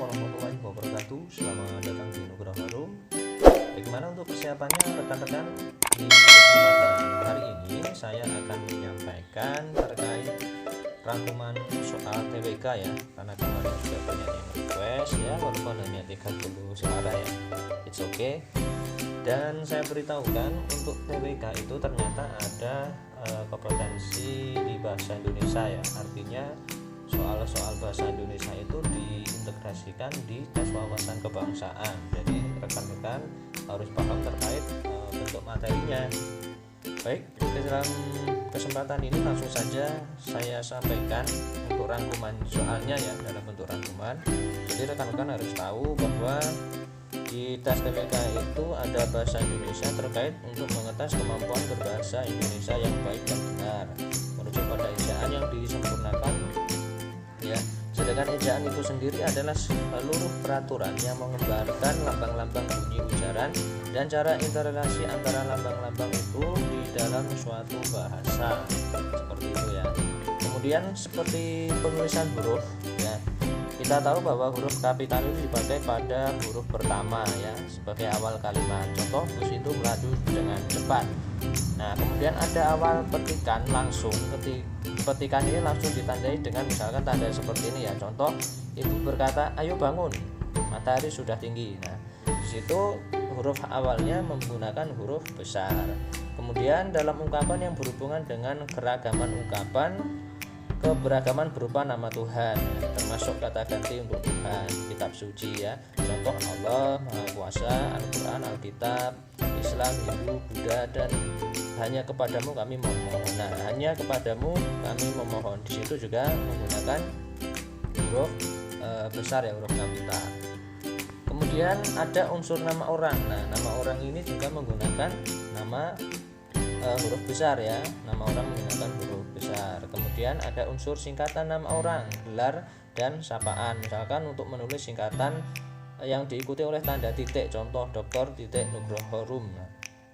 warahmatullahi wabarakatuh. Selamat datang di Nugroho Harum. Bagaimana untuk persiapannya rekan-rekan? Di kesempatan hari ini saya akan menyampaikan terkait rangkuman soal TWK ya, karena kemarin sudah banyak yang request ya, walaupun hanya 30 suara ya, it's okay. Dan saya beritahukan untuk TWK itu ternyata ada kompetensi di bahasa Indonesia ya, artinya soal-soal bahasa Indonesia itu diintegrasikan di tes wawasan kebangsaan. Jadi rekan-rekan harus paham terkait bentuk materinya. Baik, dalam kesempatan ini langsung saja saya sampaikan untuk rangkuman soalnya ya, dalam bentuk rangkuman. Jadi rekan-rekan harus tahu bahwa di tes TWK itu ada bahasa Indonesia terkait untuk mengetes kemampuan berbahasa Indonesia yang baik dan benar menuju pada ejaan yang disempurnakan ya. Sedangkan ejaan itu sendiri adalah seluruh peraturan yang menggambarkan lambang-lambang bunyi ujaran dan cara interrelasi antara lambang-lambang itu di dalam suatu bahasa, seperti itu ya. Kemudian seperti penulisan huruf ya, kita tahu bahwa huruf kapital itu dipakai pada huruf pertama ya, sebagai awal kalimat. Contoh, bus itu melaju dengan cepat. Nah, kemudian ada awal petikan langsung. Petikan ini langsung ditandai dengan misalkan tanda seperti ini ya. Contoh, ibu berkata, "Ayo bangun, matahari sudah tinggi." Nah, di situ huruf awalnya menggunakan huruf besar. Kemudian dalam ungkapan yang berhubungan dengan keragaman ungkapan, keberagaman berupa nama Tuhan, termasuk kata ganti untuk Tuhan, kitab suci ya. Contoh, Allah, Maha Kuasa, Al-Quran, Alkitab, Islam, Hindu, Buddha, dan hanya kepadamu kami memohon. Nah, hanya kepadamu kami memohon, di situ juga menggunakan huruf besar ya, huruf kapital. Kemudian ada unsur nama orang. Nah, nama orang ini juga menggunakan nama huruf besar ya, nama orang menggunakan huruf besar. Kemudian ada unsur singkatan nama orang, gelar dan sapaan. Misalkan untuk menulis singkatan yang diikuti oleh tanda titik, contoh Dr. Nugroho Harum,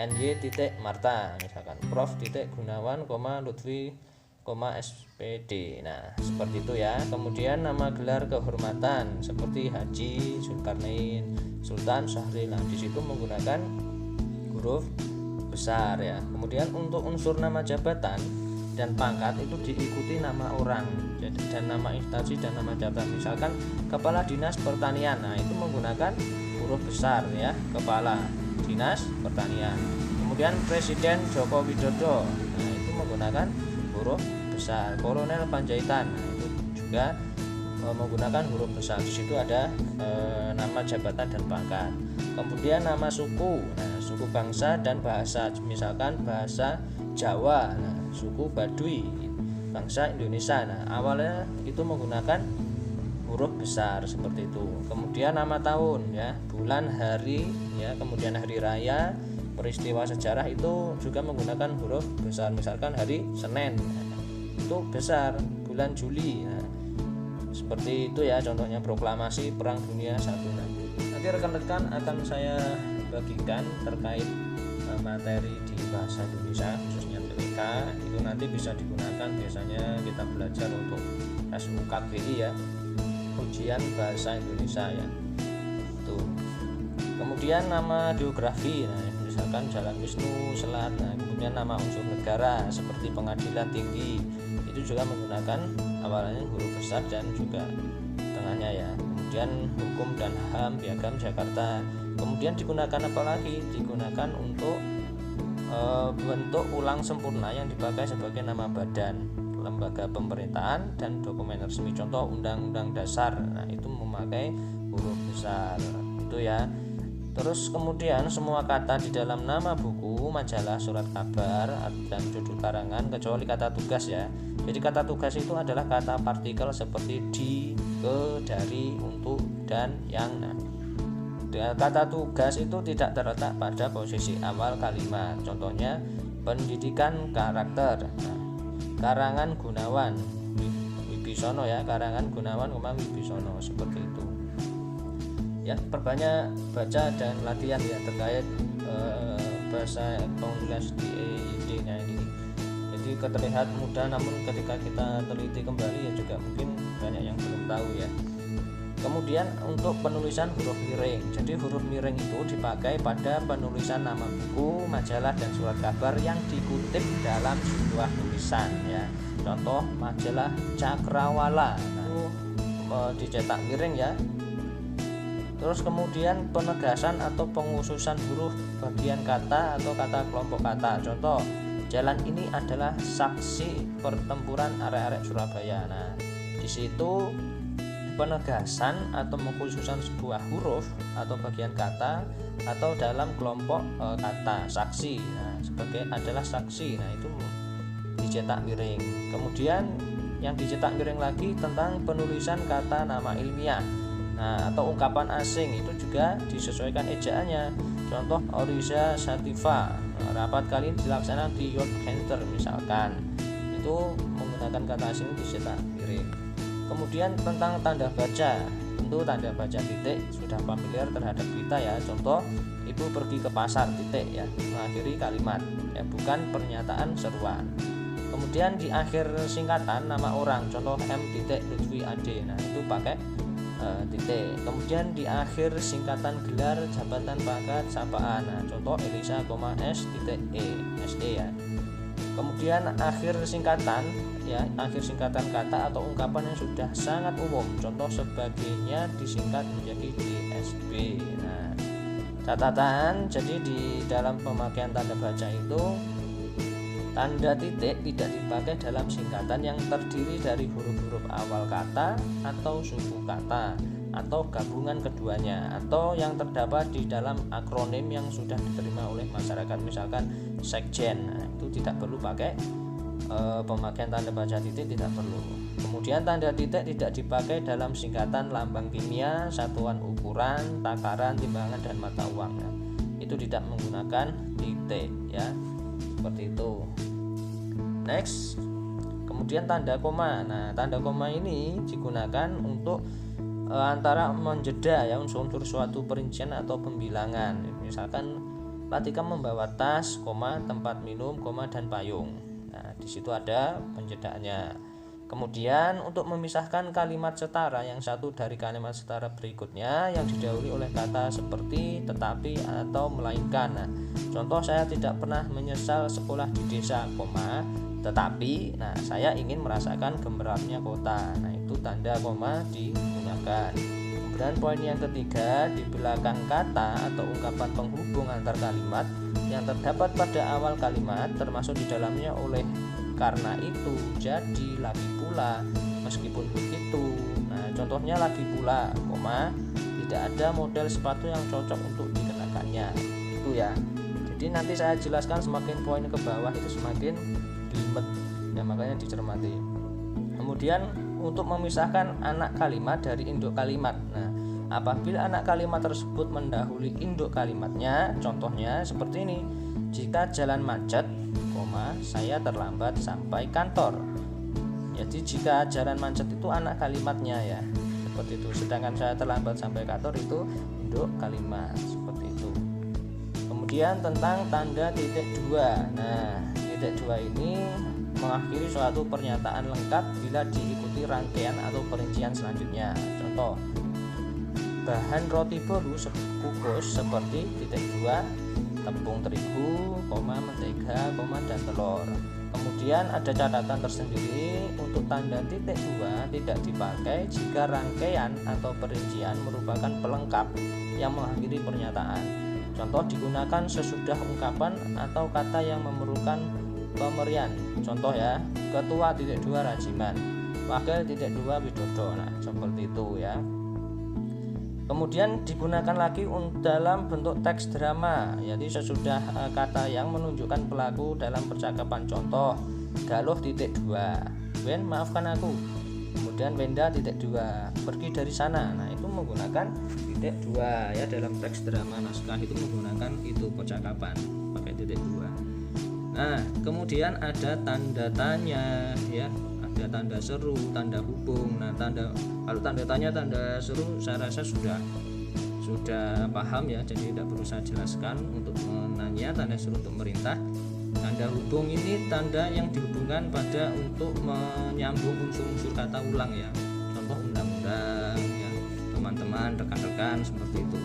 NY Marta, misalkan Prof. Gunawan, Lutfi, SPD. Nah, seperti itu ya. Kemudian nama gelar kehormatan seperti Haji, Zulkarnain, Sultan Syahrir. Nah, di situ menggunakan huruf besar ya. Kemudian untuk unsur nama jabatan dan pangkat itu diikuti nama orang, jadi dan nama instansi dan nama jabatan. Misalkan Kepala Dinas Pertanian, nah itu menggunakan huruf besar ya, Kepala Dinas Pertanian. Kemudian Presiden Joko Widodo, nah itu menggunakan huruf besar. Kolonel Panjaitan, nah itu juga menggunakan huruf besar. Di situ ada nama jabatan dan pangkat. Kemudian nama suku, nah suku bangsa dan bahasa, misalkan bahasa Jawa, nah suku Baduy, bangsa Indonesia. Nah, awalnya itu menggunakan huruf besar seperti itu. Kemudian nama tahun ya, bulan, hari ya, kemudian hari raya, peristiwa sejarah itu juga menggunakan huruf besar. Misalkan hari Senin, nah, itu besar, bulan Juli. Nah, seperti itu ya, contohnya proklamasi Perang Dunia I. Nanti rekan-rekan akan saya bagikan terkait materi di bahasa Indonesia khususnya TWK, itu nanti bisa digunakan, biasanya kita belajar untuk SUKBI ya, ujian bahasa Indonesia ya. Itu. Kemudian nama geografi, nah misalkan Jalan Wisnu, Selat. Nah, kemudian nama unsur negara seperti Pengadilan Tinggi, itu juga menggunakan awalnya huruf besar dan juga tengahnya ya. Kemudian hukum dan HAM, Piagam Jakarta. Kemudian digunakan apa lagi? Digunakan untuk bentuk ulang sempurna yang dipakai sebagai nama badan, lembaga pemerintahan, dan dokumen resmi. Contoh Undang-Undang Dasar, nah itu memakai huruf besar itu ya. Terus kemudian semua kata di dalam nama buku, majalah, surat kabar, dan judul karangan, kecuali kata tugas ya. Jadi kata tugas itu adalah kata partikel seperti di, ke, dari, untuk, dan yang. Nah, kata tugas itu tidak terletak pada posisi awal kalimat. Contohnya pendidikan karakter. Nah, karangan Gunawan Wibisono ya, karangan Gunawan Wibisono, seperti itu. Ya, perbanyak baca dan latihan ya terkait bahasa penulis di EID-nya ini. Jadi terlihat mudah, namun ketika kita teliti kembali ya juga mungkin banyak yang belum tahu ya. Kemudian untuk penulisan huruf miring, jadi huruf miring itu dipakai pada penulisan nama buku, majalah, dan surat kabar yang dikutip dalam sebuah tulisan ya. Contoh majalah Cakrawala, itu dicetak miring ya. Terus kemudian penegasan atau pengususan huruf bagian kata atau kata kelompok kata. Contoh, jalan ini adalah saksi pertempuran arek-arek Surabaya. Nah, di situ penegasan atau pengkhususan sebuah huruf atau bagian kata atau dalam kelompok kata saksi. Nah, sebagai adalah saksi. Nah, itu dicetak miring. Kemudian yang dicetak miring lagi tentang penulisan kata nama ilmiah. Nah, atau ungkapan asing itu juga disesuaikan ejaannya. Contoh Orisa Sativa. Nah, rapat kali ini dilaksanakan di York Center misalkan. Itu menggunakan kata asing dicetak miring. Kemudian tentang tanda baca, tentu tanda baca titik sudah familiar terhadap kita ya. Contoh, ibu pergi ke pasar titik ya, mengakhiri kalimat ya, bukan pernyataan seruan. Kemudian di akhir singkatan nama orang, contoh M titik Lutfi Ade, nah itu pakai titik. Kemudian di akhir singkatan gelar, jabatan, pangkat, sapaan, nah contoh Elisa, S titik E, SE ya. Kemudian akhir singkatan ya, akhir singkatan kata atau ungkapan yang sudah sangat umum, contoh sebagainya disingkat menjadi DSB. Nah, catatan, jadi di dalam pemakaian tanda baca itu tanda titik tidak dipakai dalam singkatan yang terdiri dari huruf-huruf awal kata atau suku kata atau gabungan keduanya, atau yang terdapat di dalam akronim yang sudah diterima oleh masyarakat, misalkan sekjen. Nah, itu tidak perlu pakai pemakaian tanda baca titik, tidak perlu. Kemudian tanda titik tidak dipakai dalam singkatan lambang kimia, satuan ukuran, takaran, timbangan, dan mata uang. Nah, itu tidak menggunakan titik ya, seperti itu. Next, kemudian tanda koma. Nah, tanda koma ini digunakan untuk antara menjeda ya unsur-unsur suatu perincian atau pembilangan. Misalkan Latika membawa tas, koma, tempat minum, koma, dan payung. Nah, di situ ada penjedaannya. Kemudian untuk memisahkan kalimat setara yang satu dari kalimat setara berikutnya yang didahului oleh kata seperti, tetapi, atau melainkan. Nah, contoh saya tidak pernah menyesal sekolah di desa, koma, tetapi, nah saya ingin merasakan gemerapnya kota. Nah, itu tanda koma digunakan. Dan poin yang ketiga, di belakang kata atau ungkapan penghubung antar kalimat yang terdapat pada awal kalimat termasuk di dalamnya oleh karena itu, jadi, lagi pula, meskipun begitu. Nah, contohnya lagi pula, koma, tidak ada model sepatu yang cocok untuk dikenakannya. Itu ya. Jadi nanti saya jelaskan semakin poin ke bawah itu semakin jelimet. Ya, makanya dicermati. Kemudian untuk memisahkan anak kalimat dari induk kalimat. Nah, apabila anak kalimat tersebut mendahului induk kalimatnya, contohnya seperti ini. Jika jalan macet, koma, saya terlambat sampai kantor. Jadi jika jalan macet itu anak kalimatnya ya, seperti itu. Sedangkan saya terlambat sampai kantor itu induk kalimat, seperti itu. Kemudian tentang tanda titik dua. Nah, titik dua ini mengakhiri suatu pernyataan lengkap bila diikuti rangkaian atau perincian selanjutnya. Contoh, bahan roti baru kukus seperti titik dua, tepung terigu, koma, mentega, koma, dan telur. Kemudian ada catatan tersendiri untuk tanda titik dua tidak dipakai jika rangkaian atau perincian merupakan pelengkap yang mengakhiri pernyataan. Contoh, digunakan sesudah ungkapan atau kata yang memerlukan pemberian. Contoh ya, ketua titik dua Rajiman, wakil titik dua Widodo. Nah, seperti itu ya. Kemudian digunakan lagi dalam bentuk teks drama, yaitu sesudah kata yang menunjukkan pelaku dalam percakapan. Contoh, Galuh titik dua, Wen maafkan aku. Kemudian Wenda titik dua, pergi dari sana. Nah, itu menggunakan titik dua ya, dalam teks drama naskah itu menggunakan itu percakapan pakai titik dua. Nah, kemudian ada tanda tanya ya, ada tanda seru, tanda hubung. Nah, kalau tanda tanya, tanda seru saya rasa sudah paham ya, jadi tidak perlu saya jelaskan. Untuk menanya, tanda seru untuk merintah. Tanda hubung ini tanda yang dihubungkan pada untuk menyambung unsur-unsur kata ulang ya. Contoh undang-undang ya, teman-teman, rekan-rekan, seperti itu.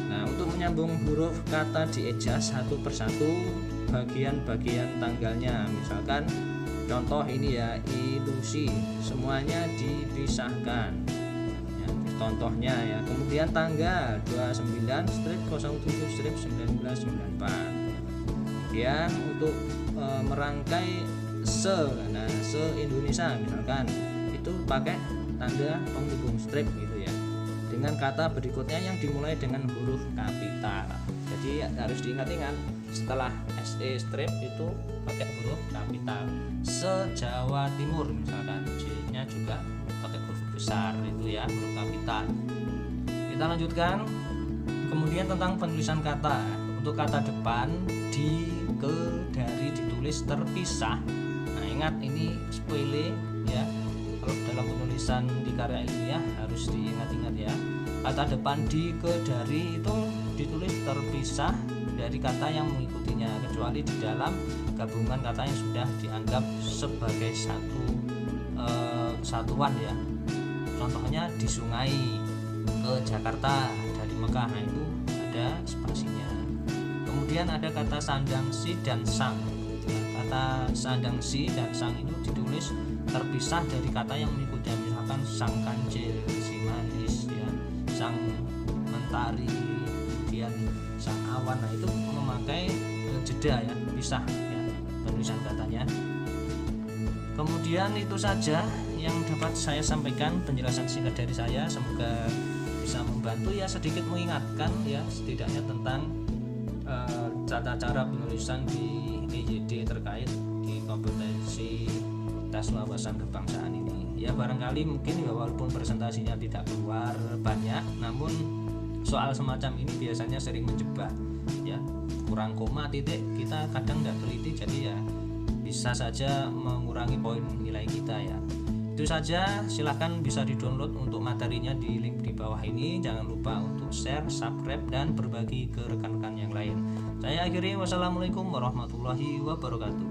Nah, untuk menyambung huruf kata dieja satu persatu bagian-bagian tanggalnya, misalkan contoh ini ya, ilusi, semuanya dipisahkan ya, contohnya ya. Kemudian tanggal 29/07/1994. Kemudian untuk merangkai nah se-Indonesia misalkan itu pakai tanda penghubung strip gitu ya, dengan kata berikutnya yang dimulai dengan huruf kapital. Jadi harus diingat-ingat, setelah SE strip itu pakai huruf kapital. Se-Jawa Timur misalkan, J-nya juga pakai huruf besar itu ya, huruf kapital. Kita lanjutkan. Kemudian tentang penulisan kata. Untuk kata depan di, ke, dari ditulis terpisah. Nah, ingat ini sepele ya. Kalau dalam penulisan di karya ilmiah harus diingat-ingat ya. Kata depan di, ke, dari itu ditulis terpisah dari kata yang mengikutinya, kecuali di dalam gabungan kata yang sudah dianggap sebagai satu kesatuan ya. Contohnya di sungai, ke Jakarta dari Mekah, nah itu ada spasinya. Kemudian ada kata sandang si dan sang. Kata sandang si dan sang itu ditulis terpisah dari kata yang mengikutnya, misalkan sang kancil, si manis ya, sang mentari, kemudian sang awan. Nah itu memakai jeda ya, pisah ya penulisan katanya. Kemudian itu saja yang dapat saya sampaikan, penjelasan singkat dari saya, semoga bisa membantu ya, sedikit mengingatkan ya setidaknya tentang tata cara penulisan di EYD terkait di kompetensi tes wawasan kebangsaan ini ya. Barangkali mungkin ya walaupun presentasinya tidak keluar banyak, namun soal semacam ini biasanya sering menjebak ya, kurang koma, titik, kita kadang tidak teliti, jadi ya bisa saja mengurangi poin nilai kita ya. Itu saja, silahkan bisa di-download untuk materinya di link di bawah ini. Jangan lupa untuk share, subscribe, dan berbagi ke rekan-rekan yang lain. Saya akhiri, wassalamualaikum warahmatullahi wabarakatuh.